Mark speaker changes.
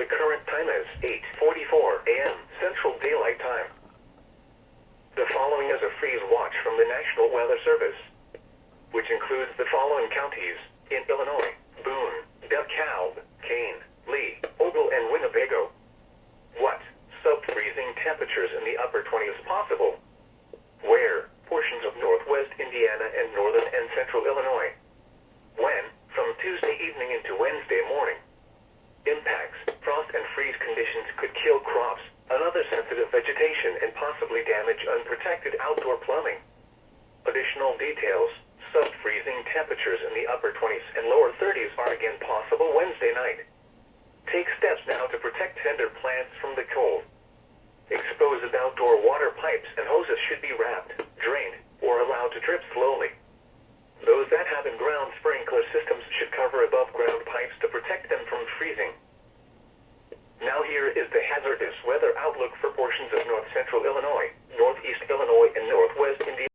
Speaker 1: The current time is 8:44 a.m. Central Daylight Time. The following is a freeze watch from the National Weather Service, which includes the following counties in Illinois: Boone, DeKalb, Kane, Lee, Ogle, and Winnebago. What sub-freezing temperatures in the upper 20s possible? Where? Portions of northwest Indiana and northern and central Illinois. When? From Tuesday evening into Wednesday morning. Impacts: frost and freeze conditions could kill crops, another sensitive vegetation, and possibly damage unprotected outdoor plumbing. Additional details: sub-freezing temperatures in the upper 20s and lower 30s are again possible Wednesday night. Take steps now to protect tender plants from the cold. Exposed outdoor water pipes and hoses should be wrapped, drained, or allowed to drip slowly. Those that have in-ground sprinkler systems should cover above-ground pipes to protect them from freezing. Now here is the hazardous weather outlook for portions of north-central Illinois.